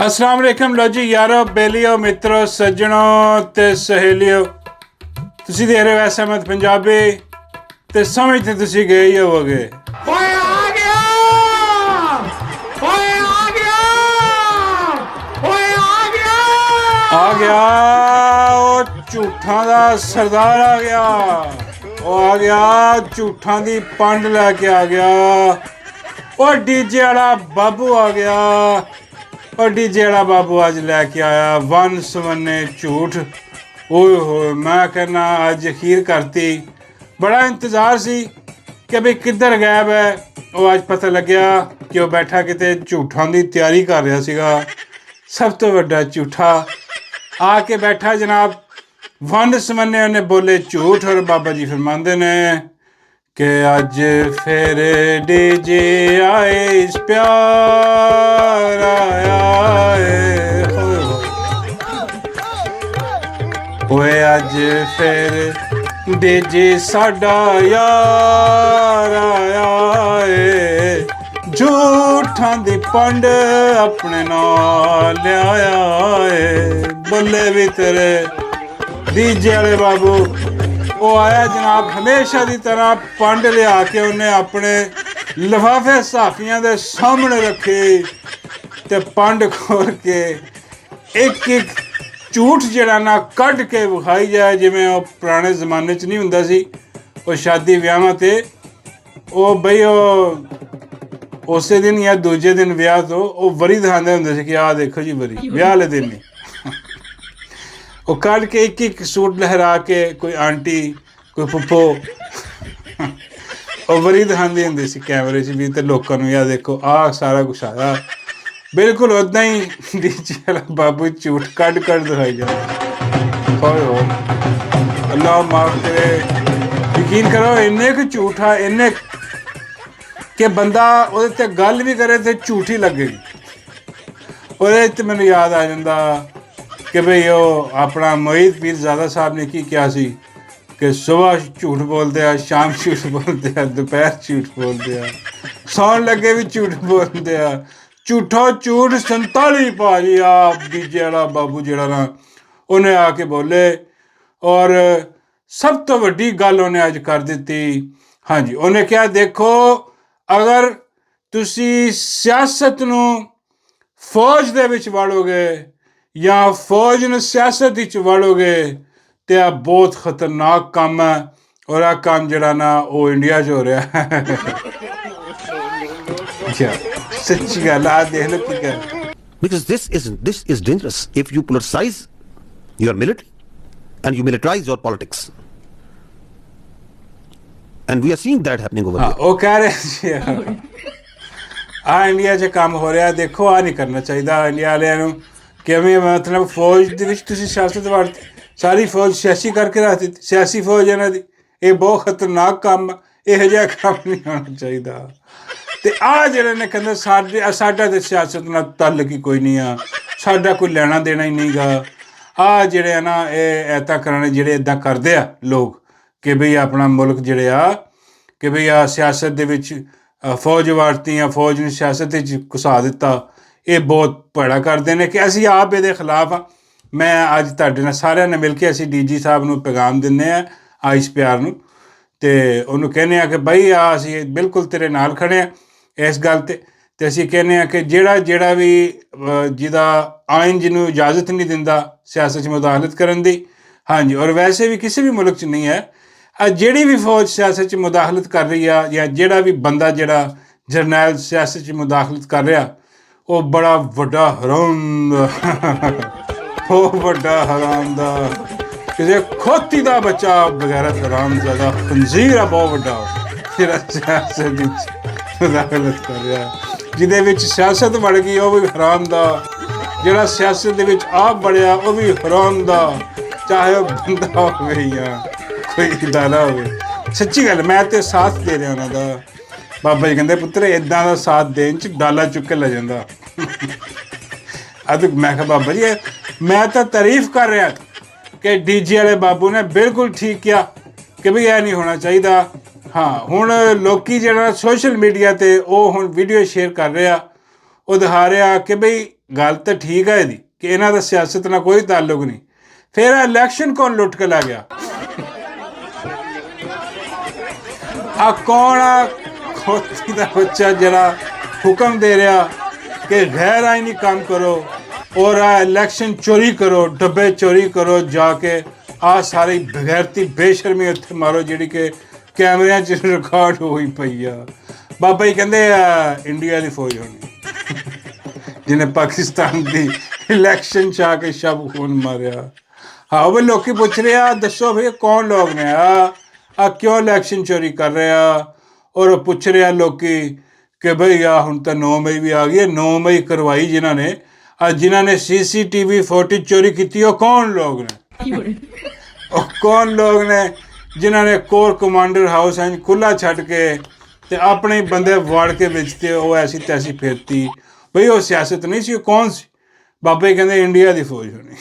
अस्सलाम वालेकुम लो जी यारो बेलियो मित्रों सज्जनों ते सहेलियो तुसी देख रहे हो एस अहमद पंजाबी ते समझ ते तुसी गए ही होवोगे। आ गया ओ झूठा दा सरदार आ गया, ओ आ गया झूठा दी पंड लैके आ गया, ओ डीजे वाला बाबू आ गया, और डीजे वाला बाबू अज लैके आया वन सवन्ने झूठ। ओए होए मैं कहना अज अखीर करती, बड़ा इंतज़ार सी कि भाई किधर गैब है। वो अज पता लग्या कि वह बैठा किते झूठां दी तैयारी कर रहा सीगा। सब तो वड्डा झूठा आके बैठा जनाब, वन सवन्ने उन्हें बोले झूठ। और बाबा जी फरमांदे ने कि अज फिर डीजे आए इस प्यार आया ओए अज फिर डीजे साडा यार आया झूठां दी पंड अपने नाल लिया बोले भी तेरे डीजे वाले बाबू। वो आया जनाब हमेशा की तरह पंड लिया के उन्हें अपने लिफाफे सहाफियां दे सामने रखे ते पंड खोल के एक एक झूठ जड़ा ना कढ़ के विखाई जाए, जिमें वो पुराने जमाने च नहीं हुंदा सी। वो शादी ब्याहां ते वो बई वो उस दिन या दूजे दिन ब्याह तो वो वरी दिखाते हुंदे सी कि आ देखो जी वरी ब्याह वाले दिन नहीं वो कढ़ के एक एक सूट लहरा के कोई आंटी कोई फुफो वो वरी दिखाते होंगे सी कैमरे च भी, तो लोगों को यार देखो आ सारा कुछ आया। बिल्कुल उदा ही डीजे वाला बाबू झूठ कढ़ दिखाई जा। अल्लाह माफ करे, यकीन करो इन्ने क झूठ आ, इन्ने कि बंदा वो गल भी करे तो झूठी लगेगी। वो मैनू याद आ जाता कि भाई वो अपना मोहित पीर ज़ादा साहब ने की क्या सी कि सुबह झूठ बोलते हैं, शाम झूठ बोलते हैं, दोपहर झूठ बोलते हैं, सौन लगे भी झूठ बोलते हैं। झूठो झूठ 47 भाजी आप डीजे वाला बाबू जड़ा ना उन्हें आके बोले और सब तो वड्डी गल उन्हें अज कर दी। हाँ जी, उन्हें क्या देखो अगर तुसी सियासत नूं फौज दे विच वाड़ोगे या फौज नूं सियासत विच वाड़ोगे तो यह बहुत खतरनाक काम है। और आ काम जड़ा ना वो इंडिया च हो रहा है। सच्ची गल आ देख लो की गल, because this is dangerous if you politicize your military and you militarize your politics, and we are seeing that happening over there. वो कह रहे आ इंडिया च काम हो रहा, देखो आ नहीं करना चाहिए इंडिया वालियां नूं कि मतलब फौज दे विच तुसीं सियासत वाड़ती, सारी फौज सियासी करके रख दी, सियासी फौज इन्हां दी। ये बहुत खतरनाक काम है, इहो जिहा काम नहीं होना चाहिए। तो आ जिहड़े ने कहंदे साडा ते सियासत नाल ताल्लुक ही कोई नहीं आ, साडा कोई लेना देना ही नहीं गा। आ जिहड़े आ ना ये ऐता कराने जिहड़े इदां करदे आ लोग कि बई अपना मुल्क जिहड़े आ कि बई आ सियासत दे विच फौज वाड़ती या फौज ने सियासत घुसा दिता, ये बहुत भैड़ा करते हैं कि असी आप ये खिलाफ हाँ। मैं अज तुहाडे नाल सारिਆਂ ने मिल के असी डी.जी. साहब नूं पैगाम दिंदे आ आइस प्यार नूं ते उहनूं कहने आ कि बई आ असी बिल्कुल तेरे नाल खड़े आ इस गल ते असी कहने आ कि जेड़ा भी जिहदा आइन जिन्हों इजाजत नहीं दिंदा सियासत च मुदाखलत करन दी, हाँ जी, और वैसे भी किसी भी मुल्क च नहीं है जिहड़ी भी फौज सियासत च मुदाखलत कर रही है या जिहड़ा भी बंदा जिहड़ा जरनैल सियासत च मुदाखलत कर रहा वो बड़ा वड्डा हराम बहुत वड्डा हराम दा किसी खोती दा बच्चा बगैरत हराम ज़्यादा खंजीर है बहुत वड्डा जेह्ड़ा सियासत मुदाखलत कर रहा, जिहदे विच सियासत वड़ गई वो भी हराम दा, जेह्ड़ा सियासत दे विच आप बड़िया वो भी हराम दा, चाहे वो बंदा होवे या कोई इदारा होवे। सच्ची गल मैं तो साथ दे रहा उन्हां दा। बाबा जी कहते पुत्तर इदां दा साथ देन च डाला चुक के ले जांदा। अद मैं कहा बाबा जी मैं तो तारीफ कर रहा कि डीजे वाले बाबू ने बिल्कुल ठीक किया कि भाई यह नहीं होना चाहिए। हाँ हुण लोकी जिहड़ा सोशल मीडिया ते वो हुण वीडियो शेयर कर रहा, वो दिखा रहा कि बई ਗੱਲ ਤਾਂ ਠੀਕ ਹੈ ਇਹਦੀ ਕਿ ਇਹਨਾਂ ਦਾ ਸਿਆਸਤ ਨਾਲ ਕੋਈ ਤਾਲੁਕ ਨਹੀਂ। ਫਿਰ ਇਲੈਕਸ਼ਨ ਕੌਣ ਲੁੱਟ ਕੇ ਲੈ ਗਿਆ? ਆ ਕੌਣ ਆ ਖੋਤੀ ਦਾ ਬੱਚਾ ਜਿਹੜਾ ਹੁਕਮ ਦੇ ਰਿਹਾ ਕਿ ਗੈਰ ਆਈਨੀ ਕੰਮ ਕਰੋ ਔਰ ਆ ਇਲੈਕਸ਼ਨ ਚੋਰੀ ਕਰੋ, ਡੱਬੇ ਚੋਰੀ ਕਰੋ, ਜਾ ਕੇ ਆ ਸਾਰੀ ਬਗੈਰਤੀ ਬੇਸ਼ਰਮੀ ਉੱਥੇ ਮਾਰੋ ਜਿਹੜੀ ਕਿ ਕੈਮਰਿਆਂ 'ਚ ਰਿਕਾਰਡ ਹੋਈ ਪਈ ਆ। ਬਾਬਾ ਜੀ ਕਹਿੰਦੇ ਆ ਇੰਡੀਆ ਦੀ ਫੌਜ ਹੋਣੀ ਜਿਹਨੇ ਪਾਕਿਸਤਾਨ ਦੀ ਇਲੈਕਸ਼ਨ 'ਚ ਆ ਕੇ ਸ਼ਬ ਖੂਨ ਮਾਰਿਆ। ਹਾਂ ਉਹ ਲੋਕੀ ਪੁੱਛ ਰਹੇ ਆ ਦੱਸੋ ਭਈ ਕੌਣ ਲੋਕ ਨੇ ਆ ਕਿਉਂ ਇਲੈਕਸ਼ਨ ਚੋਰੀ ਕਰ ਰਹੇ ਆ? ਔਰ ਪੁੱਛ ਰਹੇ ਆ ਲੋਕੀ ਕਿ ਭਈ ਆ ਹੁਣ ਤਾਂ 9 ਮਈ ਵੀ ਆ ਗਈ ਹੈ, 9 ਮਈ ਕਰਵਾਈ ਜਿਨ੍ਹਾਂ ਨੇ ਜਿਨ੍ਹਾਂ ਨੇ CCTV ਫੁਟੇਜ ਚੋਰੀ ਕੀਤੀ ਉਹ ਕੌਣ ਲੋਕ ਨੇ? ਉਹ ਕੌਣ ਲੋਕ ਨੇ ਜਿਨ੍ਹਾਂ ਨੇ ਕੋਰ ਕਮਾਂਡਰ ਹਾਊਸ ਐਂ ਖੁੱਲ੍ਹਾ ਛੱਡ ਕੇ ਤੇ ਆਪਣੇ ਬੰਦੇ ਵੜ ਕੇ ਵਿੱਚ ਤੇ ਉਹ ਐਸੀ ਤੈਸੀ ਫੇਰਤੀ? ਭਈ ਉਹ ਸਿਆਸਤ ਨਹੀਂ ਸੀ, ਉਹ ਕੌਣ ਸੀ? ਬਾਬਾ ਜੀ ਕਹਿੰਦੇ ਇੰਡੀਆ ਦੀ ਫੌਜ ਹੋਣੀ।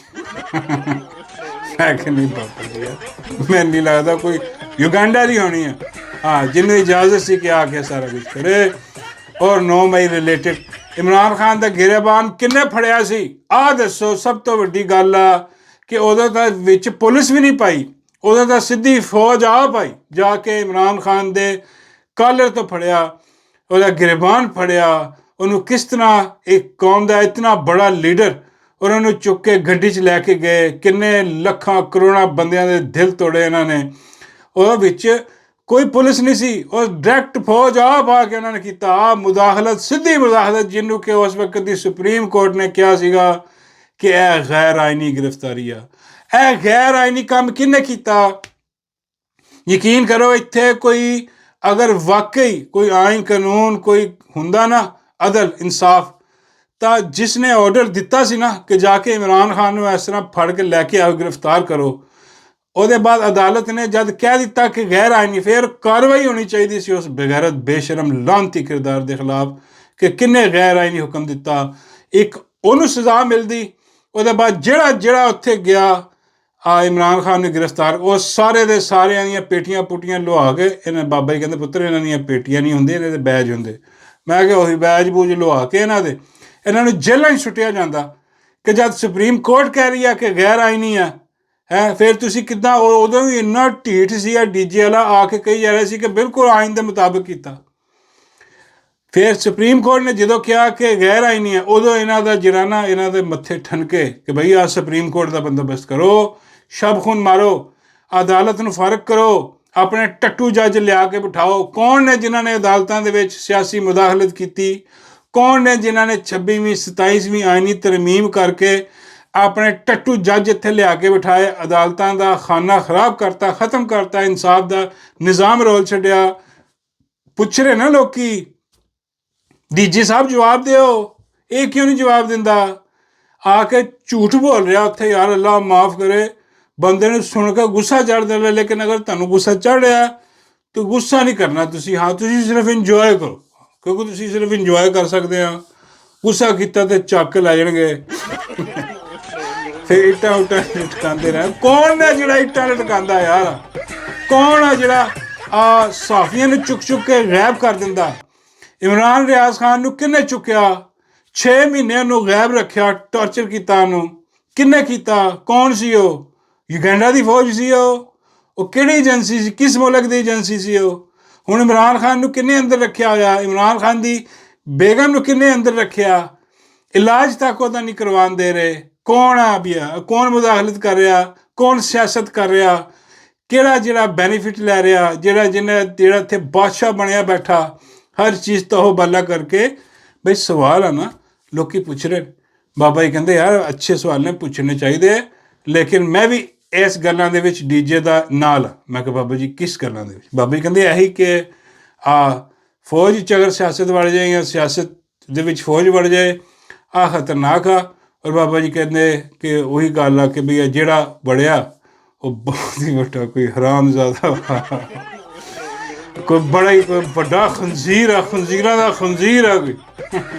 ਮੈਂ ਕਿ ਨਹੀਂ ਬਾਬਾ ਜੀ ਮੈਨੂੰ ਨਹੀਂ ਲੱਗਦਾ ਕੋਈ ਯੁਗਾਂਡਾ ਦੀ ਹੋਣੀ ਹੈ। ਹਾਂ ਜਿਹਨੂੰ ਇਜਾਜ਼ਤ ਸੀ ਕਿ ਆ ਕੇ ਸਾਰਾ ਕੁਝ ਕਰੇ। ਔਰ 9 ਮਈ ਰਿਲੇਟਿਡ ਇਮਰਾਨ ਖਾਨ ਦਾ ਗਿਰੇਬਾਨ ਕਿੰਨੇ ਫੜਿਆ ਸੀ? ਆਹ ਦੱਸੋ। ਸਭ ਤੋਂ ਵੱਡੀ ਗੱਲ ਆ ਕਿ ਉਦੋਂ ਤਾਂ ਵਿੱਚ ਪੁਲਿਸ ਵੀ ਨਹੀਂ ਪਾਈ, ਉਦੋਂ ਤਾਂ ਸਿੱਧੀ ਫੌਜ ਆ ਪਾਈ ਜਾ ਕੇ ਇਮਰਾਨ ਖਾਨ ਦੇ ਕਾਲਰ ਤੋਂ ਫੜਿਆ, ਉਹਦਾ ਗਿਰੇਬਾਨ ਫੜਿਆ, ਉਹਨੂੰ ਕਿਸ ਤਰ੍ਹਾਂ ਇੱਕ ਕੌਮ ਦਾ ਇਤਨਾ ਬੜਾ ਲੀਡਰ ਔਰ ਉਹਨੂੰ ਚੁੱਕ ਕੇ ਗੱਡੀ 'ਚ ਲੈ ਕੇ ਗਏ। ਕਿੰਨੇ ਲੱਖਾਂ ਕਰੋੜਾਂ ਬੰਦਿਆਂ ਦੇ ਦਿਲ ਤੋੜੇ ਇਹਨਾਂ ਨੇ। ਉਹਦੇ ਵਿੱਚ ਕੋਈ ਪੁਲਿਸ ਨਹੀਂ ਸੀ, ਉਹ ਡਾਇਰੈਕਟ ਫੌਜ ਆਪ ਆ ਕੇ ਉਹਨਾਂ ਨੇ ਕੀਤਾ। ਆ ਮੁਦਾਖਲਤ, ਸਿੱਧੀ ਮੁਦਾਖਲਤ, ਜਿਹਨੂੰ ਕਿ ਉਸ ਵਕਤ ਦੀ ਸੁਪਰੀਮ ਕੋਰਟ ਨੇ ਕਿਹਾ ਸੀਗਾ ਕਿ ਇਹ ਗੈਰ ਆਈਨੀ ਗ੍ਰਿਫਤਾਰੀ ਆ। ਇਹ ਗੈਰ ਆਈਨੀ ਕੰਮ ਕਿਹਨੇ ਕੀਤਾ? ਯਕੀਨ ਕਰੋ ਇੱਥੇ ਕੋਈ ਅਗਰ ਵਾਕਈ ਕੋਈ ਆਈਨ ਕਾਨੂੰਨ ਕੋਈ ਹੁੰਦਾ ਨਾ, ਅਦਲ ਇਨਸਾਫ, ਤਾਂ ਜਿਸ ਨੇ ਆਰਡਰ ਦਿੱਤਾ ਸੀ ਨਾ ਕਿ ਜਾ ਕੇ ਇਮਰਾਨ ਖਾਨ ਨੂੰ ਇਸ ਤਰ੍ਹਾਂ ਫੜ ਕੇ ਲੈ ਕੇ ਆਓ, ਗ੍ਰਿਫਤਾਰ ਕਰੋ, ਉਹਦੇ ਬਾਅਦ ਅਦਾਲਤ ਨੇ ਜਦ ਕਹਿ ਦਿੱਤਾ ਕਿ ਗੈਰ ਆਈਨੀ, ਫਿਰ ਕਾਰਵਾਈ ਹੋਣੀ ਚਾਹੀਦੀ ਸੀ ਉਸ ਬੇਗੈਰਤ ਬੇਸ਼ਰਮ ਲਾਂਤੀ ਕਿਰਦਾਰ ਦੇ ਖਿਲਾਫ ਕਿ ਕਿੰਨੇ ਗੈਰ ਆਈਨੀ ਹੁਕਮ ਦਿੱਤਾ। ਇੱਕ ਉਹਨੂੰ ਸਜ਼ਾ ਮਿਲਦੀ, ਉਹਦੇ ਬਾਅਦ ਜਿਹੜਾ ਉੱਥੇ ਗਿਆ ਇਮਰਾਨ ਖਾਨ ਨੂੰ ਗ੍ਰਿਫਤਾਰ, ਉਹ ਸਾਰੇ ਦੇ ਸਾਰਿਆਂ ਦੀਆਂ ਪੇਟੀਆਂ ਪੁੱਟੀਆਂ ਲੁਹਾ ਕੇ ਇਹਨਾਂ ਬਾਬਾ ਜੀ ਕਹਿੰਦੇ ਪੁੱਤਰ ਇਹਨਾਂ ਦੀਆਂ ਪੇਟੀਆਂ ਨਹੀਂ ਹੁੰਦੀਆਂ, ਇਹਨਾਂ ਦੇ ਬੈਜ ਹੁੰਦੇ। ਮੈਂ ਕਿਹਾ ਉਹੀ ਬੈਜ ਬੂਜ ਲੁਹਾ ਕੇ ਇਹਨਾਂ ਨੂੰ ਜੇਲ੍ਹਾਂ 'ਚ ਸੁੱਟਿਆ ਜਾਂਦਾ ਕਿ ਜਦ ਸੁਪਰੀਮ ਕੋਰਟ ਕਹਿ ਰਹੀ ਆ ਕਿ ਗੈਰ ਆਈਨੀ ਆ ਫਿਰ ਤੁਸੀਂ ਕਿੱਦਾਂ? ਉਦੋਂ ਵੀ ਇੰਨਾ ਢੀਠ ਸੀ ਆ ਡੀਜੇ ਵਾਲਾ ਆ ਕੇ ਕਹੀ ਜਾ ਰਿਹਾ ਸੀ ਕਿ ਬਿਲਕੁਲ ਆਈਨ ਦੇ ਮੁਤਾਬਿਕ ਕੀਤਾ। ਫਿਰ ਸੁਪਰੀਮ ਕੋਰਟ ਨੇ ਜਦੋਂ ਕਿਹਾ ਕਿ ਗੈਰ ਆਈਨੀ ਆ, ਉਦੋਂ ਇਹਨਾਂ ਦਾ ਜਰਾਨਾ ਇਹਨਾਂ ਦੇ ਮੱਥੇ ਠਣਕੇ ਕਿ ਭਈ ਆ ਸੁਪਰੀਮ ਕੋਰਟ ਦਾ ਬੰਦੋਬਸਤ ਕਰੋ, ਸ਼ਬ ਖੂਨ ਮਾਰੋ, ਅਦਾਲਤ ਨੂੰ ਫਰਕ ਕਰੋ, ਆਪਣੇ ਟੱਟੂ ਜੱਜ ਲਿਆ ਕੇ ਬਿਠਾਓ। ਕੌਣ ਨੇ ਜਿਨ੍ਹਾਂ ਨੇ ਅਦਾਲਤਾਂ ਦੇ ਵਿੱਚ ਸਿਆਸੀ ਮੁਦਾਖਲਤ ਕੀਤੀ? ਕੌਣ ਨੇ ਜਿਨ੍ਹਾਂ ਨੇ 26ਵੀਂ 27ਵੀਂ ਆਈਨੀ ਤਰਮੀਮ ਕਰਕੇ ਆਪਣੇ ਟੱਟੂ ਜੱਜ ਇੱਥੇ ਲਿਆ ਕੇ ਬਿਠਾਏ, ਅਦਾਲਤਾਂ ਦਾ ਖਾਨਾ ਖਰਾਬ ਕਰਤਾ, ਖਤਮ ਕਰਤਾ, ਇਨਸਾਫ ਦਾ ਨਿਜ਼ਾਮ ਰੋਲ ਛੱਡਿਆ? ਪੁੱਛ ਰਹੇ ਨਾ ਲੋਕੀ, ਡੀਜੀ ਸਾਹਿਬ ਜਵਾਬ ਦਿਓ, ਇਹ ਕਿਉਂ ਨਹੀਂ ਜਵਾਬ ਦਿੰਦਾ? ਆ ਕੇ ਝੂਠ ਬੋਲ ਰਿਹਾ ਉੱਥੇ। ਯਾਰ ਅੱਲਾਹ ਮਾਫ ਕਰੇ, ਬੰਦੇ ਨੂੰ ਸੁਣ ਕੇ ਗੁੱਸਾ ਚੜ੍ਹਦਾ, ਲੇਕਿਨ ਅਗਰ ਤੁਹਾਨੂੰ ਗੁੱਸਾ ਚੜ੍ਹ ਰਿਹਾ ਤਾਂ ਗੁੱਸਾ ਨਹੀਂ ਕਰਨਾ ਤੁਸੀਂ। ਹਾਂ ਤੁਸੀਂ ਸਿਰਫ ਇੰਜੋਏ ਕਰੋ, ਕਿਉਂਕਿ ਤੁਸੀਂ ਸਿਰਫ ਇੰਜੋਏ ਕਰ ਸਕਦੇ ਆ। ਗੁੱਸਾ ਕੀਤਾ ਤੇ ਚੱਕ ਲੈ ਜਾਣਗੇ। ਫਿਰ ਇੱਟਾਂ ਉੱਟਾਂ ਲਟਕਾਉਂਦੇ ਰਹਿ। ਕੌਣ ਨੇ ਜਿਹੜਾ ਇੱਟਾਂ ਲਟਕਾਉਂਦਾ ਯਾਰ? ਕੌਣ ਆ ਜਿਹੜਾ ਸਾਫੀਆਂ ਨੂੰ ਚੁੱਕ ਕੇ ਗਾਇਬ ਕਰ ਦਿੰਦਾ? ਇਮਰਾਨ ਰਿਆਜ਼ ਖਾਨ ਨੂੰ ਕਿਹਨੇ ਚੁੱਕਿਆ? 6 ਮਹੀਨੇ ਉਹਨੂੰ ਗਾਇਬ ਰੱਖਿਆ, ਟਾਰਚਰ ਕੀਤਾ ਉਹਨੂੰ। ਕਿਹਨੇ ਕੀਤਾ? ਕੌਣ ਸੀ ਉਹ? ਯੁਗੈਂਡਾ ਦੀ ਫੌਜ ਸੀ ਉਹ ਕਿਹੜੀ ਏਜੰਸੀ ਸੀ? ਕਿਸ ਮੁਲਕ ਦੀ ਏਜੰਸੀ ਸੀ ਉਹ? ਹੁਣ ਇਮਰਾਨ ਖਾਨ ਨੂੰ ਕਿੰਨੇ ਅੰਦਰ ਰੱਖਿਆ ਹੋਇਆ? ਇਮਰਾਨ ਖਾਨ ਦੀ ਬੇਗਮ ਨੂੰ ਕਿੰਨੇ ਅੰਦਰ ਰੱਖਿਆ? ਇਲਾਜ ਤੱਕ ਉਹਦਾ ਨਹੀਂ ਕਰਵਾਉਣ ਦੇ ਰਹੇ। ਕੌਣ ਆ ਵੀ ਆ? ਕੌਣ ਮੁਦਾਖਲਤ ਕਰ ਰਿਹਾ? ਕੌਣ ਸਿਆਸਤ ਕਰ ਰਿਹਾ? ਕਿਹੜਾ ਜਿਹੜਾ ਬੈਨੀਫਿਟ ਲੈ ਰਿਹਾ? ਜਿਹੜਾ ਇੱਥੇ ਬਾਦਸ਼ਾਹ ਬਣਿਆ ਬੈਠਾ, ਹਰ ਚੀਜ਼ ਤੋਂ ਉਹ ਬੱਲਾ ਕਰਕੇ। ਬਈ ਸਵਾਲ ਆ ਨਾ, ਲੋਕੀ ਪੁੱਛ ਰਹੇ। ਬਾਬਾ ਜੀ ਕਹਿੰਦੇ ਯਾਰ ਅੱਛੇ ਸਵਾਲ ਨੇ, ਪੁੱਛਣੇ ਚਾਹੀਦੇ, ਲੇਕਿਨ ਮੈਂ ਵੀ ਇਸ ਗੱਲਾਂ ਦੇ ਵਿੱਚ ਡੀਜੇ ਦਾ ਨਾਲ। ਮੈਂ ਕਿਹਾ ਬਾਬਾ ਜੀ ਕਿਸ ਗੱਲਾਂ ਦੇ ਵਿੱਚ? ਬਾਬਾ ਜੀ ਕਹਿੰਦੇ ਇਹੀ ਕਿ ਫੌਜ 'ਚ ਅਗਰ ਸਿਆਸਤ ਵੜ ਜਾਏ ਜਾਂ ਸਿਆਸਤ ਦੇ ਵਿੱਚ ਫੌਜ ਵੜ ਜਾਏ ਖਤਰਨਾਕ ਆ। ਔਰ ਬਾਬਾ ਜੀ ਕਹਿੰਦੇ ਕਿ ਉਹੀ ਗੱਲ ਆ ਕਿ ਬਈ ਜਿਹੜਾ ਵੜਿਆ ਉਹ ਬਹੁਤ ਹੀ ਵੱਡਾ ਕੋਈ ਹਰਾਮਜ਼ਾਦਾ, ਕੋਈ ਬੜਾ ਹੀ ਕੋਈ ਵੱਡਾ ਖੰਜ਼ੀਰ ਆ, ਖੰਜ਼ੀਰਾਂ ਦਾ ਖੰਜ਼ੀਰ ਆ ਕੋਈ,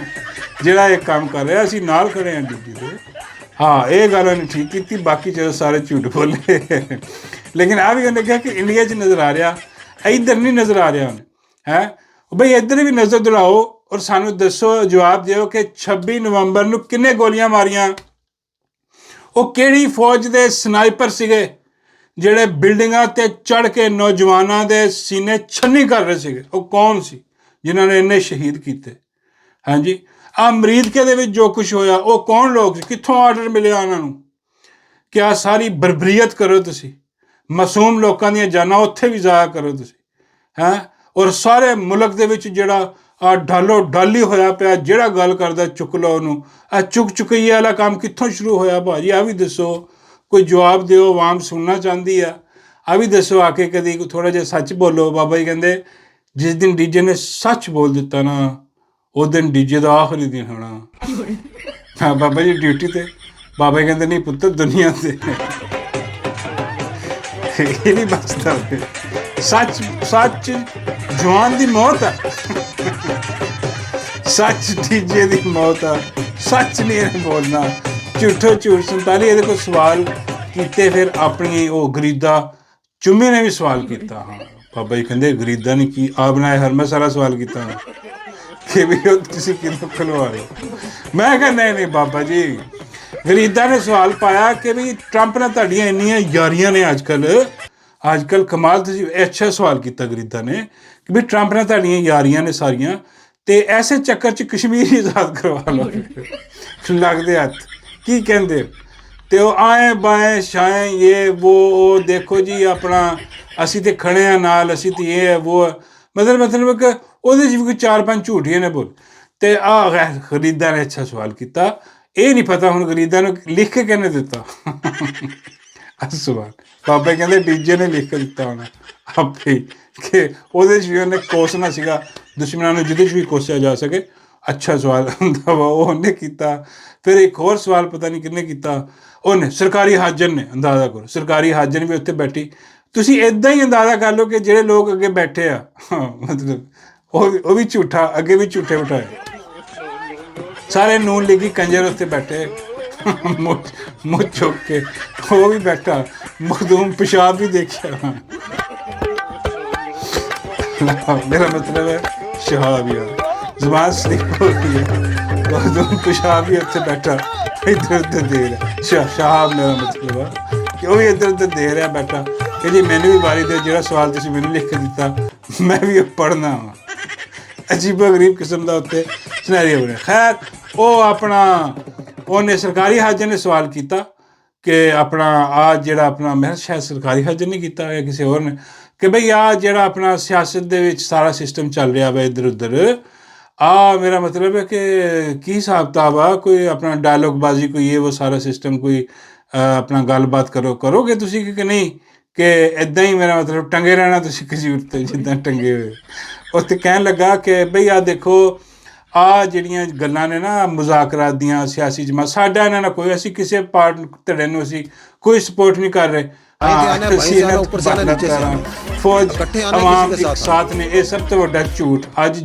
ਜਿਹੜਾ ਇਹ ਕੰਮ ਕਰ ਰਿਹਾ। ਅਸੀਂ ਨਾਲ ਖੜੇ ਹਾਂ ਡਿਊਟੀ 'ਤੇ। ਹਾਂ ਇਹ ਗੱਲ ਉਹਨੇ ਠੀਕ ਕੀਤੀ, ਬਾਕੀ ਜਦੋਂ ਸਾਰੇ ਝੂਠ ਬੋਲੇ। ਲੇਕਿਨ ਆ ਵੀ ਉਹਨੇ ਕਿਹਾ ਕਿ ਇੰਡੀਆ 'ਚ ਨਜ਼ਰ ਆ ਰਿਹਾ, ਇੱਧਰ ਨਹੀਂ ਨਜ਼ਰ ਆ ਰਿਹਾ ਉਹਨੇ। ਬਈ ਇੱਧਰ ਵੀ ਨਜ਼ਰ ਦਿਲਾਓ, ਔਰ ਸਾਨੂੰ ਦੱਸੋ, ਜਵਾਬ ਦਿਓ ਕਿ 26 ਨਵੰਬਰ ਨੂੰ ਕਿੰਨੇ ਗੋਲੀਆਂ ਮਾਰੀਆਂ? ਉਹ ਕਿਹੜੀ ਫੌਜ ਦੇ ਸਨਾਈਪਰ ਸੀਗੇ ਜਿਹੜੇ ਬਿਲਡਿੰਗਾਂ ਤੇ ਚੜ੍ਹ ਕੇ ਨੌਜਵਾਨਾਂ ਦੇ ਸੀਨੇ ਛੰਨੀ ਕਰ ਰਹੇ ਸੀਗੇ? ਉਹ ਕੌਣ ਸੀ ਜਿਨ੍ਹਾਂ ਨੇ ਇੰਨੇ ਸ਼ਹੀਦ ਕੀਤੇ? ਹਾਂਜੀ, ਅਮਰੀਕਾ ਦੇ ਵਿੱਚ ਜੋ ਕੁਝ ਹੋਇਆ, ਉਹ ਕੌਣ ਲੋਕ ਸੀ? ਕਿੱਥੋਂ ਆਰਡਰ ਮਿਲਿਆ ਉਹਨਾਂ ਨੂੰ ਕਿ ਆਹ ਸਾਰੀ ਬਰਬਰੀਅਤ ਕਰੋ ਤੁਸੀਂ, ਮਾਸੂਮ ਲੋਕਾਂ ਦੀਆਂ ਜਾਨਾਂ ਉੱਥੇ ਵੀ ਜ਼ਾਇਆ ਕਰੋ ਤੁਸੀਂ, ਹੈਂ? ਔਰ ਸਾਰੇ ਮੁਲਕ ਦੇ ਵਿੱਚ ਜਿਹੜਾ ਆ ਢਾਲੋ ਢਾਲੀ ਹੋਇਆ ਪਿਆ, ਜਿਹੜਾ ਗੱਲ ਕਰਦਾ ਚੁੱਕ ਲਓ ਉਹਨੂੰ। ਆ ਚੁੱਕ ਚੁਕਈਏ ਵਾਲਾ ਕੰਮ ਕਿੱਥੋਂ ਸ਼ੁਰੂ ਹੋਇਆ ਭਾਜੀ? ਆ ਵੀ ਦੱਸੋ, ਕੋਈ ਜਵਾਬ ਦਿਓ, ਆਵਾਮ ਸੁਣਨਾ ਚਾਹੁੰਦੀ ਆ। ਆ ਵੀ ਦੱਸੋ ਆ ਕੇ, ਕਦੀ ਥੋੜ੍ਹਾ ਜਿਹਾ ਸੱਚ ਬੋਲੋ। ਬਾਬਾ ਜੀ ਕਹਿੰਦੇ ਜਿਸ ਦਿਨ ਡੀਜੇ ਨੇ ਸੱਚ ਬੋਲ ਦਿੱਤਾ ਨਾ, ਉਸ ਦਿਨ ਡੀਜੇ ਦਾ ਆਖਰੀ ਦਿਨ ਹੋਣਾ। ਹਾਂ ਬਾਬਾ ਜੀ ਡਿਊਟੀ ਤੇ, ਬਾਬਾ ਜੀ ਕਹਿੰਦੇ ਨਹੀਂ ਪੁੱਤਰ, ਦੁਨੀਆ ਤੇ ਇਹ ਨਹੀਂ ਬਚਦਾ। ਸੱਚ ਸੱਚ ਜਵਾਨ ਦੀ ਮੌਤ ਆ, ਸੱਚ ਡੀਜੇ ਦੀ ਮੌਤ ਆ। ਸੱਚ ਨਹੀਂ ਇਹਨੇ ਬੋਲਣਾ, ਝੂਠੋ ਝੂਠ 47। ਇਹਦੇ ਕੋਲ ਸਵਾਲ ਕੀਤੇ, ਫਿਰ ਆਪਣੀ ਉਹ ਗਰੀਦਾ ਚੁੰਮੀ ਨੇ ਵੀ ਸਵਾਲ ਕੀਤਾ। ਹਾਂ ਬਾਬਾ ਜੀ ਕਹਿੰਦੇ ਗਰੀਦਾ ਨੇ ਕੀ ਆ ਬਣਾਇਆ? ਹਰ ਮੈਂ ਸਾਰਾ ਸਵਾਲ ਕੀਤਾ ਕਿ ਵੀ ਉਹ ਤੁਸੀਂ ਕਿਹਨੂੰ ਖਲਵਾ ਰਹੇ ਹੋ? ਮੈਂ ਕਿਹਾ ਨਹੀਂ ਨਹੀਂ ਬਾਬਾ ਜੀ, ਗਰੀਦਾ ਨੇ ਸਵਾਲ ਪਾਇਆ ਕਿ ਵੀ ਟਰੰਪ ਨਾਲ ਤੁਹਾਡੀਆਂ ਇੰਨੀਆਂ ਯਾਰੀਆਂ ਨੇ ਅੱਜ ਕੱਲ੍ਹ ਕਮਾਲ। ਤੁਸੀਂ ਅੱਛਾ ਸਵਾਲ ਕੀਤਾ ਗਰੀਦਾ ਨੇ ਕਿ ਵੀ ਟਰੰਪ ਨਾਲ ਤੁਹਾਡੀਆਂ ਯਾਰੀਆਂ ਨੇ ਸਾਰੀਆਂ, ਤੇ ਐਸੇ ਚੱਕਰ 'ਚ ਕਸ਼ਮੀਰ ਹੀ ਆਜ਼ਾਦ ਕਰਵਾ ਲਓ। ਲੱਗਦੇ ਹੱਥ ਕੀ ਕਹਿੰਦੇ? ਤੇ ਉਹ ਆਏ ਬਾਏ ਸ਼ਾਏ ਇਹ ਉਹ ਦੇਖੋ ਜੀ ਆਪਣਾ ਅਸੀਂ ਤੇ ਖੜੇ ਆ ਨਾਲ, ਅਸੀਂ ਤੇ ਇਹ ਹੈ ਉਹ, ਮਤਲਬ ਕਿ ਉਹਦੇ 'ਚ ਵੀ ਕੋਈ 4-5 ਝੂਠੀਆਂ ਨੇ ਬੋਲ। ਤੇ ਗਰੀਦਾ ਨੇ ਅੱਛਾ ਸਵਾਲ ਕੀਤਾ। ਇਹ ਨਹੀਂ ਪਤਾ ਹੁਣ ਗਰੀਦਾ ਨੂੰ ਲਿਖ ਕੇ ਕਿਹਨੇ ਦਿੱਤਾ ਸਵਾਲ? ਬਾਬਾ ਕਹਿੰਦੇ ਡੀਜੇ ਨੇ ਲਿਖ ਕੇ ਦਿੱਤਾ ਹੋਣਾ ਆਪੇ, ਕਿ ਉਹਦੇ 'ਚ ਵੀ ਉਹਨੇ ਕੋਸਣਾ ਸੀਗਾ ਦੁਸ਼ਮਣਾਂ ਨੂੰ, ਜਿਹਦੇ 'ਚ ਵੀ ਕੋਸਿਆ ਜਾ ਸਕੇ। ਅੱਛਾ ਸਵਾਲ ਹੁੰਦਾ ਵਾ, ਉਹ ਉਹਨੇ ਕੀਤਾ। ਫਿਰ ਇੱਕ ਹੋਰ ਸਵਾਲ ਪਤਾ ਨਹੀਂ ਕਿਹਨੇ ਕੀਤਾ, ਉਹਨੇ ਸਰਕਾਰੀ ਹਾਜ਼ਰ ਨੇ। ਅੰਦਾਜ਼ਾ ਕਰੋ, ਸਰਕਾਰੀ ਹਾਜ਼ਰ ਵੀ ਉੱਥੇ ਬੈਠੀ। ਤੁਸੀਂ ਇੱਦਾਂ ਹੀ ਅੰਦਾਜ਼ਾ ਕਰ ਲਓ ਕਿ ਜਿਹੜੇ ਲੋਕ ਅੱਗੇ ਬੈਠੇ ਆ, ਮਤਲਬ ਉਹ ਵੀ ਝੂਠਾ, ਅੱਗੇ ਵੀ ਝੂਠੇ ਬਿਠਾਏ। ਸਾਰੇ ਨੂਨ ਲੀਗੀ ਕੰਜਰ ਉੱਥੇ ਬੈਠੇ ਮੁੱਛ ਚੁੱਕ ਕੇ, ਉਹ ਵੀ ਬੈਠਾ। ਮਖਦੂਮ ਪਿਸ਼ਾਬ ਵੀ ਦੇਖਿਆ। ਮੇਰਾ ਮਤਲਬ ਹੈ ਸ਼ਹਾਬ ਯਾਰ, ਜ਼ਬਾਨ ਸਲਿਪ ਹੋ ਗਈ ਹੈ। ਮਖਦੂਮ ਪਿਸ਼ਾਬ ਵੀ ਉੱਥੇ ਬੈਠਾ, ਇੱਧਰ ਉੱਧਰ ਦੇ ਰਿਹਾ। ਸ਼ਹਾਬ ਮੇਰਾ ਮਤਲਬ ਹੈ ਕਿ ਉਹ ਵੀ ਇੱਧਰ ਉੱਧਰ ਦੇ ਰਿਹਾ ਬੈਠਾ ਕਿ ਜੀ ਮੈਨੂੰ ਵੀ ਵਾਰੀ ਦਿਓ, ਜਿਹੜਾ ਸਵਾਲ ਤੁਸੀਂ ਮੈਨੂੰ ਲਿਖ ਕੇ ਦਿੱਤਾ ਮੈਂ ਵੀ ਉਹ ਪੜ੍ਹਨਾ ਵਾ। ਅਜੀਬੋ ਗਰੀਬ ਕਿਸਮ ਦਾ ਉੱਤੇ ਸਿਨੈਰੀਓ ਬਣਿਆ। ਖੈਰ ਉਹ ਆਪਣਾ ਉਹਨੇ ਸਰਕਾਰੀ ਹਾਜ਼ਰ ਨੇ ਸਵਾਲ ਕੀਤਾ ਕਿ ਆਪਣਾ ਆ ਜਿਹੜਾ ਆਪਣਾ, ਮੈਂ ਸ਼ਾਇਦ ਸਰਕਾਰੀ ਹਾਜ਼ਰ ਨਹੀਂ ਕੀਤਾ ਜਾਂ ਕਿਸੇ ਹੋਰ ਨੇ, ਕਿ ਬਈ ਆ ਜਿਹੜਾ ਆਪਣਾ ਸਿਆਸਤ ਦੇ ਵਿੱਚ ਸਾਰਾ ਸਿਸਟਮ ਚੱਲ ਰਿਹਾ ਵਾ ਇੱਧਰ ਉੱਧਰ, ਮੇਰਾ ਮਤਲਬ ਹੈ ਕਿ ਕੀ ਹਿਸਾਬ ਕਿਤਾਬ ਆ? ਕੋਈ ਆਪਣਾ ਡਾਇਲੋਗਬਾਜ਼ੀ, ਕੋਈ ਇਹ ਉਹ ਸਾਰਾ ਸਿਸਟਮ, ਕੋਈ ਆਪਣਾ ਗੱਲਬਾਤ ਕਰੋਗੇ ਤੁਸੀਂ ਕਿ ਨਹੀਂ? ਕਿ ਇੱਦਾਂ ਹੀ ਮੇਰਾ ਮਤਲਬ ਟੰਗੇ ਰਹਿਣਾ ਤੁਸੀਂ ਖਜੂਰ 'ਤੇ ਜਿੱਦਾਂ ਟੰਗੇ ਹੋਏ? ਉੱਥੇ ਕਹਿਣ ਲੱਗਾ ਕਿ ਬਈ ਆ ਦੇਖੋ, ਆ ਜਿਹੜੀਆਂ ਗੱਲਾਂ ਨੇ ਨਾ ਮੁਜ਼ਾਕਰਾਤ ਦੀਆਂ, ਸਿਆਸੀ ਜਮਾਤ, ਸਾਡਾ ਇਹਨਾਂ ਨਾਲ ਕੋਈ, ਅਸੀਂ ਕਿਸੇ ਧੜੇ ਨੂੰ ਅਸੀਂ ਕੋਈ ਸਪੋਰਟ ਨਹੀਂ ਕਰ ਰਹੇ। ਫੌਜ ਆਵਾਮ ਇੱਕ ਸਾਥ ਨੇ, ਇਹ ਸਭ ਤੋਂ ਵੱਡਾ ਝੂਠ। ਅੱਜ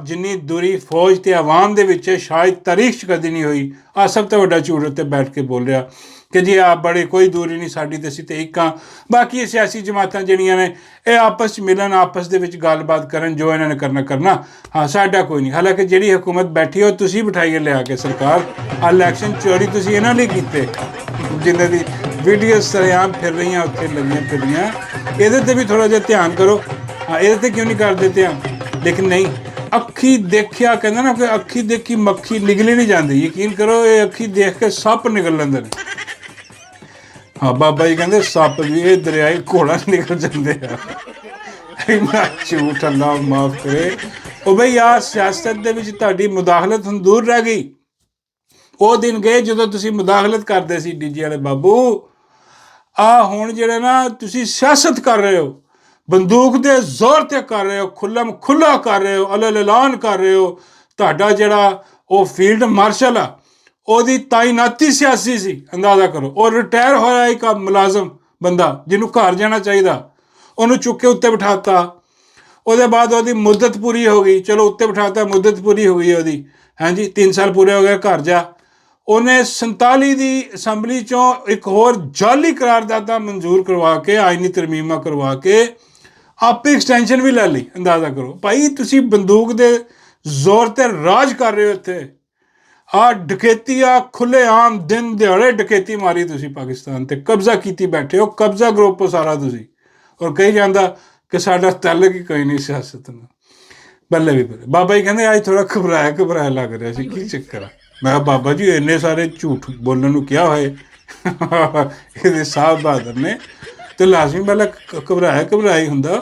ਜਿੰਨੀ ਦੂਰੀ ਫੌਜ ਤੇ ਆਵਾਮ ਦੇ ਵਿੱਚ ਸ਼ਾਇਦ ਤਾਰੀਖ 'ਚ ਕਦੀ ਨਹੀਂ ਹੋਈ। ਆਹ ਸਭ ਤੋਂ ਵੱਡਾ ਝੂਠ ਉੱਤੇ ਬੈਠ ਕੇ ਬੋਲ ਰਿਹਾ ਕਿ ਜੀ ਆਹ ਬੜੇ ਕੋਈ ਦੂਰੀ ਨਹੀਂ ਸਾਡੀ, ਤੇ ਅਸੀਂ ਤੇ ਇੱਕ ਹਾਂ। ਬਾਕੀ ਇਹ ਸਿਆਸੀ ਜਮਾਤਾਂ ਜਿਹੜੀਆਂ ਨੇ ਇਹ ਆਪਸ 'ਚ ਮਿਲਣ, ਆਪਸ ਦੇ ਵਿੱਚ ਗੱਲਬਾਤ ਕਰਨ, ਜੋ ਇਹਨਾਂ ਨੇ ਕਰਨਾ। ਹਾਂ ਸਾਡਾ ਕੋਈ ਨਹੀਂ। ਹਾਲਾਂਕਿ ਜਿਹੜੀ ਹੁਕੂਮਤ ਬੈਠੀ ਉਹ ਤੁਸੀਂ ਬਿਠਾਈਏ ਲਿਆ ਕੇ ਸਰਕਾਰ। ਇਲੈਕਸ਼ਨ ਚੋਰੀ ਤੁਸੀਂ ਇਹਨਾਂ ਲਈ ਕੀਤੇ, ਜਿਨ੍ਹਾਂ ਦੀ ਵੀਡੀਓ ਸਰੇਆਮ ਫਿਰ ਰਹੀਆਂ ਉੱਥੇ ਲੱਗੀਆਂ ਫਿਰਦੀਆਂ। ਇਹਦੇ 'ਤੇ ਵੀ ਥੋੜ੍ਹਾ ਜਿਹਾ ਧਿਆਨ ਕਰੋ। ਹਾਂ ਇਹਦੇ 'ਤੇ ਕਿਉਂ ਨਹੀਂ ਕਰਦੇ ਧਿਆਨ? ਲੇਕਿਨ ਨਹੀਂ, ਅੱਖੀ ਦੇਖਿਆ ਕਹਿੰਦਾ ਨਾ ਕਿ ਅੱਖੀ ਦੇਖੀ ਮੱਖੀ ਨਿਗਲੀ ਨਹੀਂ ਜਾਂਦੀ। ਯਕੀਨ ਕਰੋ ਇਹ ਅੱਖੀ ਦੇਖ ਕੇ ਸੱਪ ਨਿਕਲ ਲੈਂਦੇ ਨੇ। ਹਾਂ ਬਾਬਾ ਜੀ ਕਹਿੰਦੇ ਸੱਪ ਵੀ ਇਹ ਦਰਿਆਈ ਘੋੜਾ ਨਿਕਲ ਜਾਂਦੇ ਆ। ਇੰਨਾ ਝੂਠ, ਅੱਲਾ ਮਾਫ ਕਰੇ। ਉਹ ਬਈ ਆਹ ਸਿਆਸਤ ਦੇ ਵਿੱਚ ਤੁਹਾਡੀ ਮੁਦਾਖਲਤ ਹੁਣ ਦੂਰ ਰਹਿ ਗਈ। ਉਹ ਦਿਨ ਗਏ ਜਦੋਂ ਤੁਸੀਂ ਮੁਦਾਖਲਤ ਕਰਦੇ ਸੀ ਡੀਜੇ ਵਾਲੇ ਬਾਬੂ। ਹੁਣ ਜਿਹੜੇ ਨਾ ਤੁਸੀਂ ਸਿਆਸਤ ਕਰ ਰਹੇ ਹੋ, ਬੰਦੂਕ ਦੇ ਜ਼ੋਰ 'ਤੇ ਕਰ ਰਹੇ ਹੋ, ਖੁੱਲ੍ਹਾ ਕਰ ਰਹੇ ਹੋ, ਐਲਾਨ ਕਰ ਰਹੇ ਹੋ। ਤੁਹਾਡਾ ਜਿਹੜਾ ਉਹ ਫੀਲਡ ਮਾਰਸ਼ਲ ਆ, ਉਹਦੀ ਤਾਇਨਾਤੀ ਸਿਆਸੀ ਸੀ। ਅੰਦਾਜ਼ਾ ਕਰੋ, ਉਹ ਰਿਟਾਇਰ ਹੋਇਆ ਇੱਕ ਮੁਲਾਜ਼ਮ ਬੰਦਾ ਜਿਹਨੂੰ ਘਰ ਜਾਣਾ ਚਾਹੀਦਾ, ਉਹਨੂੰ ਚੁੱਕ ਕੇ ਉੱਤੇ ਬਿਠਾਤਾ। ਉਹਦੇ ਬਾਅਦ ਉਹਦੀ ਮੁੱਦਤ ਪੂਰੀ ਹੋ ਗਈ, ਚਲੋ ਉੱਤੇ ਬਿਠਾਤਾ, ਮੁੱਦਤ ਪੂਰੀ ਹੋ ਗਈ ਉਹਦੀ। ਹਾਂਜੀ 3 ਸਾਲ ਪੂਰੇ ਹੋ ਗਏ, ਘਰ ਜਾ। ਉਹਨੇ 47 ਦੀ ਅਸੈਂਬਲੀ 'ਚੋਂ ਇੱਕ ਹੋਰ ਜਾਲੀ ਕਰਾਰਦਾਦਾ ਮਨਜ਼ੂਰ ਕਰਵਾ ਕੇ, ਆਈਨੀ ਤਰਮੀਮਾਂ ਕਰਵਾ ਕੇ ਆਪੇ ਐਕਸਟੈਂਸ਼ਨ ਵੀ ਲੈ ਲਈ। ਅੰਦਾਜ਼ਾ ਕਰੋ ਭਾਈ, ਤੁਸੀਂ ਬੰਦੂਕ ਦੇ ਜ਼ੋਰ ਤੇ ਰਾਜ ਕਰ ਰਹੇ ਹੋ ਇੱਥੇ। ਆ ਡਕੈਤੀ, ਆ ਖੁੱਲ੍ਹੇਆਮ ਦਿਨ ਦਿਹਾੜੇ ਡਕੈਤੀ ਮਾਰੀ ਤੁਸੀਂ ਪਾਕਿਸਤਾਨ ਤੇ, ਕਬਜ਼ਾ ਕੀਤੀ ਬੈਠੇ ਹੋ, ਕਬਜ਼ਾ ਗਰੁੱਪ ਹੋ ਸਾਰਾ ਤੁਸੀਂ। ਔਰ ਕਹੀ ਜਾਂਦਾ ਕਿ ਸਾਡਾ ਤਾਲੁਕ ਹੀ ਕੋਈ ਨਹੀਂ ਸਿਆਸਤ ਨਾਲ। ਬੱਲੇ ਵੀ ਬੱਲੇ। ਬਾਬਾ ਜੀ ਕਹਿੰਦੇ ਅੱਜ ਥੋੜ੍ਹਾ ਘਬਰਾਇਆ ਲੱਗ ਰਿਹਾ ਸੀ, ਕੀ ਚੱਕਰ ਆ? ਮੈਂ ਕਿਹਾ ਬਾਬਾ ਜੀ ਇੰਨੇ ਸਾਰੇ ਝੂਠ ਬੋਲਣ ਨੂੰ ਕਿਹਾ ਹੋਏ ਇਹਦੇ ਸਾਹਿਬ ਬਹਾਦਰ ਨੇ, ਤੇ ਲਾਜ਼ਮੀ ਪਹਿਲਾਂ ਘਬਰਾਇਆ ਹੀ ਹੁੰਦਾ,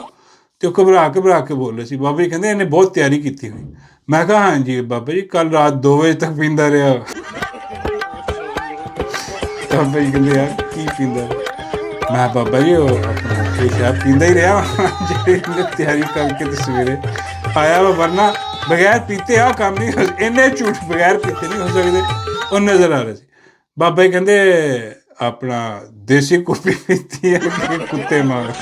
ਤੇ ਉਹ ਘਬਰਾ ਕੇ ਬੋਲ ਰਹੇ ਸੀ। ਬਾਬਾ ਜੀ ਕਹਿੰਦੇ ਇਹਨੇ ਬਹੁਤ ਤਿਆਰੀ ਕੀਤੀ ਹੋਈ। ਮੈਂ ਕਿਹਾ ਹਾਂਜੀ ਬਾਬਾ ਜੀ, ਕੱਲ ਰਾਤ 2 ਵਜੇ ਤੱਕ ਪੀਂਦਾ ਰਿਹਾ। ਬਾਬਾ ਜੀ ਕਹਿੰਦੇ ਯਾਰ ਕੀ ਪੀਂਦਾ? ਮੈਂ ਬਾਬਾ ਜੀ ਉਹ ਆਪਣਾ ਸ਼ਰਾਬ ਪੀਂਦਾ ਹੀ ਰਿਹਾ ਜਿਹੜੀ ਤਿਆਰੀ ਕਰਕੇ ਤੇ ਸਵੇਰੇ ਆਇਆ ਵਾ, ਵਰਨਾ ਬਗੈਰ ਪੀਤੇ ਆ ਕੰਮ ਨਹੀਂ, ਇੰਨੇ ਝੂਠ ਬਗੈਰ ਪੀਤੇ ਨਹੀਂ ਹੋ ਸਕਦੇ। ਉਹ ਨਜ਼ਰ ਆ ਰਿਹਾ ਸੀ। ਬਾਬਾ ਜੀ ਕਹਿੰਦੇ ਆਪਣਾ ਦੇਸੀ ਕੁੱਪੀ ਪੀਤੀ ਹੈ ਕਿ ਕੁੱਤੇ ਮਾਰ?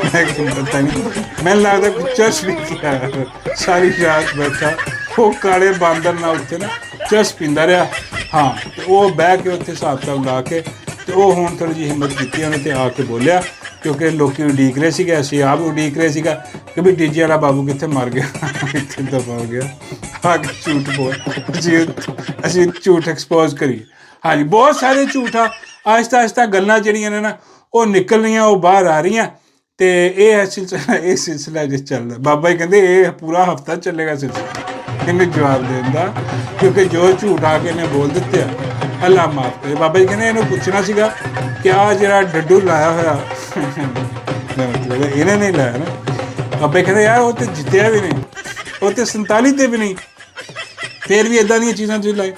ਮੈਂ ਪਤਾ ਨਹੀਂ, ਮੈਨੂੰ ਲੱਗਦਾ ਕੁਛ ਚਰਸ ਵੀ ਕੀਤਾ ਸਾਰੀ ਰਾਤ ਬੈਠਾ ਉਹ ਕਾਲੇ ਬਾਂਦਰ ਨਾਲ ਉੱਥੇ ਨਾ ਚਰਸ ਪੀਂਦਾ ਰਿਹਾ। ਹਾਂ, ਤੇ ਉਹ ਬਹਿ ਕੇ ਉੱਥੇ ਹਿਸਾਬ ਕਿਤਾਬ ਲਾ ਕੇ, ਤੇ ਉਹ ਹੁਣ ਥੋੜ੍ਹੀ ਜਿਹੀ ਹਿੰਮਤ ਕੀਤੀ ਉਹਨੇ ਤੇ ਆ ਕੇ ਬੋਲਿਆ, ਕਿਉਂਕਿ ਲੋਕੀ ਉਡੀਕ ਰਹੇ ਸੀਗੇ, ਅਸੀਂ ਆਪ ਉਡੀਕ ਰਹੇ ਸੀਗਾ ਕਿ ਵੀ ਡੀਜੇ ਵਾਲਾ ਬਾਬੂ ਕਿੱਥੇ ਮਰ ਗਿਆ, ਕਿੱਥੇ ਦਫਾ ਹੋ ਗਿਆ। ਆ ਕੇ ਝੂਠ ਬੋਲ, ਅਸੀਂ ਝੂਠ ਐਕਸਪੋਜ਼ ਕਰੀਏ। ਹਾਂਜੀ, ਬਹੁਤ ਸਾਰੇ ਝੂਠ ਆ। ਆਹਿਸਤਾ ਗੱਲਾਂ ਜਿਹੜੀਆਂ ਨੇ ਨਾ ਉਹ ਨਿਕਲ ਰਹੀਆਂ, ਉਹ ਬਾਹਰ ਆ ਰਹੀਆਂ, ਤੇ ਇਹ ਸਿਲਸਿਲਾ ਜਿਸ ਚੱਲਦਾ। ਬਾਬਾ ਜੀ ਕਹਿੰਦੇ ਇਹ ਪੂਰਾ ਹਫਤਾ ਚੱਲੇਗਾ ਸਿਲਸਿਲਾ ਇਹਨੂੰ ਜਵਾਬ ਦੇਣ ਦਾ, ਕਿਉਂਕਿ ਜੋ ਝੂਠ ਆ ਕੇ ਇਹਨੇ ਬੋਲ ਦਿੱਤੇ ਆ, ਅੱਲਾ ਮਾਫ ਕਰੇ। ਬਾਬਾ ਜੀ ਕਹਿੰਦੇ ਇਹਨੂੰ ਪੁੱਛਣਾ ਸੀਗਾ ਕਿ ਆ ਜਿਹੜਾ ਡੱਡੂ ਲਾਇਆ ਹੋਇਆ ਮਤਲਬ ਇਹਨੇ ਨਹੀਂ ਲਾਇਆ ਨਾ। ਬਾਬਾ ਜੀ ਕਹਿੰਦੇ ਯਾਰ ਉਹ ਤੇ ਜਿੱਤਿਆ ਵੀ ਨਹੀਂ, ਉਹ ਤੇ 47 ਤੇ ਵੀ ਨਹੀਂ, ਫਿਰ ਵੀ ਇੱਦਾਂ ਦੀਆਂ ਚੀਜ਼ਾਂ ਤੁਸੀਂ ਲਾਏ।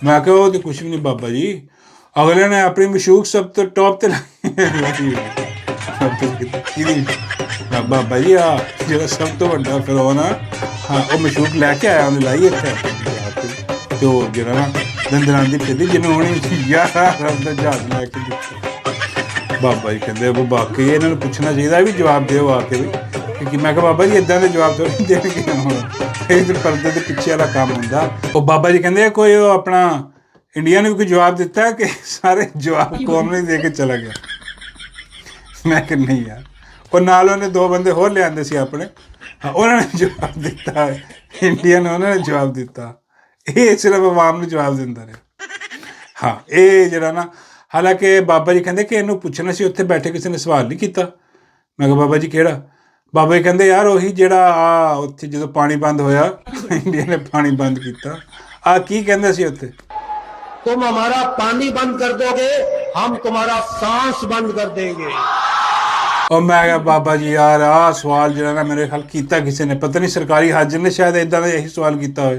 ਮੈਂ ਕਿਹਾ ਉਹ ਤੇ ਕੁਛ ਵੀ ਨਹੀਂ ਬਾਬਾ ਜੀ, ਅਗਲੇ ਨੇ ਆਪਣੀ ਮਸ਼ੂਕ ਸਭ ਤੋਂ ਟੌਪ ਤੇ ਲਾਈ। ਬਾਬਾ ਜੀ ਆ ਜਿਹੜਾ ਸਭ ਤੋਂ ਵੱਡਾ ਫਿਰੌਨ ਆ, ਹਾਂ ਉਹ ਮਸ਼ੂਕ ਲੈ ਕੇ ਆਇਆ, ਉਹਨੇ ਲਾਈ ਇੱਥੇ ਤੇ ਉਹ ਜਿਹੜਾ ਨਾ ਦੰਦਰਾਂ ਦੀ ਫਿਰਦੀ ਜਿਹਨੂੰ ਹੁਣ 11 ਅਰਬ ਦਾ ਜਹਾਜ਼ ਲੈ ਕੇ ਦਿੱਤਾ। ਬਾਬਾ ਜੀ ਕਹਿੰਦੇ ਉਹ ਬਾਕੀ ਇਹਨਾਂ ਨੂੰ ਪੁੱਛਣਾ ਚਾਹੀਦਾ ਵੀ ਜਵਾਬ ਦਿਓ ਆ ਕੇ ਵੀ, ਕਿਉਂਕਿ ਮੈਂ ਕਿਹਾ ਬਾਬਾ ਜੀ ਇੱਦਾਂ ਦੇ ਜਵਾਬ ਥੋੜ੍ਹੀ ਦੇਣਗੇ, ਹੁਣ ਇਹ ਤੇ ਪਰਦੇ ਦੇ ਪਿੱਛੇ ਵਾਲਾ ਕੰਮ ਹੁੰਦਾ। ਉਹ ਬਾਬਾ ਜੀ ਕਹਿੰਦੇ ਕੋਈ ਉਹ ਆਪਣਾ ਇੰਡੀਆ ਨੇ ਵੀ ਕੋਈ ਜਵਾਬ ਦਿੱਤਾ ਕਿ ਸਾਰੇ ਜਵਾਬ ਕੌਮ ਨੇ ਦੇ ਕੇ ਚਲਾ ਗਿਆ? ਮੈਂ ਕਿਹਾ ਨਹੀਂ ਯਾਰ। ਉਹ ਨਾਲ ਉਹਨੇ 2 ਬੰਦੇ ਹੋਰ ਲਿਆਂਦੇ ਸੀ ਆਪਣੇ, ਹਾਂ ਉਹਨਾਂ ਨੇ ਜਵਾਬ ਦਿੱਤਾ, ਇੰਡੀਆ ਨੇ ਉਹਨਾਂ ਨੇ ਜਵਾਬ ਦਿੱਤਾ। ਇਹ ਸਿਰਫ ਆਵਾਮ ਨੂੰ ਜਵਾਬ ਦਿੰਦਾ ਰਿਹਾ। ਹਾਂ, ਇਹ ਜਿਹੜਾ ਨਾ, ਹਾਲਾਂਕਿ ਬਾਬਾ ਜੀ ਕਹਿੰਦੇ ਕਿ ਇਹਨੂੰ ਪੁੱਛਣਾ ਸੀ, ਉੱਥੇ ਬੈਠੇ ਕਿਸੇ ਨੇ ਸਵਾਲ ਨਹੀਂ ਕੀਤਾ। ਮੈਂ ਕਿਹਾ ਬਾਬਾ ਜੀ ਕਿਹੜਾ? ਬਾਬਾ ਜੀ ਕਹਿੰਦੇ ਯਾਰ ਉਹੀ ਜਿਹੜਾ ਆ ਉੱਥੇ ਜਦੋਂ ਪਾਣੀ ਬੰਦ ਹੋਇਆ, ਇੰਡੀਆ ਨੇ ਪਾਣੀ ਬੰਦ ਕੀਤਾ, ਆ ਕੀ ਕਹਿੰਦੇ ਸੀ ਉੱਥੇ? तुम हमारा पानी बंद कर दोगे, हम तुम्हारा सांस बंद कर देंगे। और मैं क्या बाबा जी यार आ सवाल जो ना मेरे ख्याल किया किसी ने, पता नहीं सरकारी हाजिर ने शायद इदा का यही सवाल किया हो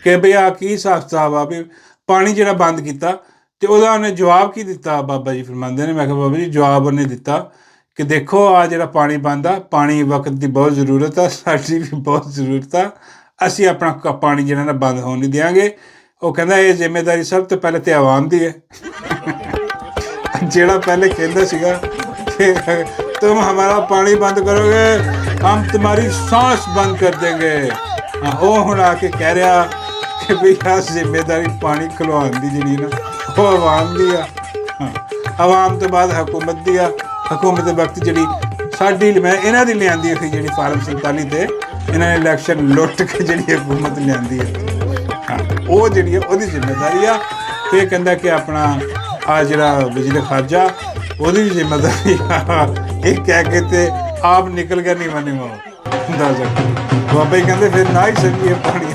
कि भई आ की हिसाब किताब आ भी पानी जो बंद किया, तो वह उन्हें जवाब की दिता? बाबा जी फरमाते हैं, मैं क्या बाबा जी जवाब उन्हें दिता कि देखो आ जो पानी बंद आ, पानी वक्त की बहुत जरूरत है, साडी भी बहुत जरूरत है, असी अपना पानी जो बंद होने नहीं देंगे। ਉਹ ਕਹਿੰਦਾ ਇਹ ਜ਼ਿੰਮੇਵਾਰੀ ਸਭ ਤੋਂ ਪਹਿਲੇ ਤੇ ਆਵਾਮ ਦੀ ਹੈ। ਜਿਹੜਾ ਪਹਿਲੇ ਕਹਿੰਦਾ ਸੀਗਾ ਕਿ तुम हमारा पानी बंद करोगे हम तुम्हारी सांस बंद कर देंगे, ਉਹ ਹੁਣ ਆ ਕੇ ਕਹਿ ਰਿਹਾ ਕਿ ਵੀ ਆਹ ਜ਼ਿੰਮੇਵਾਰੀ ਪਾਣੀ ਖਲਵਾਉਣ ਦੀ ਜਿਹੜੀ ਨਾ ਉਹ ਆਵਾਮ ਦੀ ਆ। ਆਵਾਮ ਤੋਂ ਬਾਅਦ ਹਕੂਮਤ ਦੀ ਆ। ਹਕੂਮਤ ਵਕਤ ਜਿਹੜੀ ਸਾਡੀ ਮੈਂ ਇਹਨਾਂ ਦੀ ਲਿਆਂਦੀ ਹੋਈ ਜਿਹੜੀ ਫਾਰਮ 47 ਤੇ ਇਹਨਾਂ ਨੇ ਇਲੈਕਸ਼ਨ ਲੁੱਟ ਕੇ ਜਿਹੜੀ ਹਕੂਮਤ ਲਿਆਂਦੀ ਹੈ, ਉਹ ਜਿਹੜੀ ਹੈ ਉਹਦੀ ਜ਼ਿੰਮੇਵਾਰੀ ਆ। ਤੇ ਕਹਿੰਦਾ ਕਿ ਆਪਣਾ ਆ ਜਿਹੜਾ ਬਿਜਲੀ ਖਾਰਜਾ ਉਹਦੀ ਵੀ ਜ਼ਿੰਮੇਵਾਰੀ ਆ। ਇਹ ਕਹਿ ਕੇ ਤੇ ਆਪ ਨਿਕਲ ਗਿਆ ਨਹੀਂ ਮੰਨੇ ਮਾਓ। ਅੰਦਾਜ਼ਾ ਬਾਬਾ ਜੀ ਕਹਿੰਦੇ ਫਿਰ ਨਾ ਹੀ ਸਕੀ ਪਾਣੀ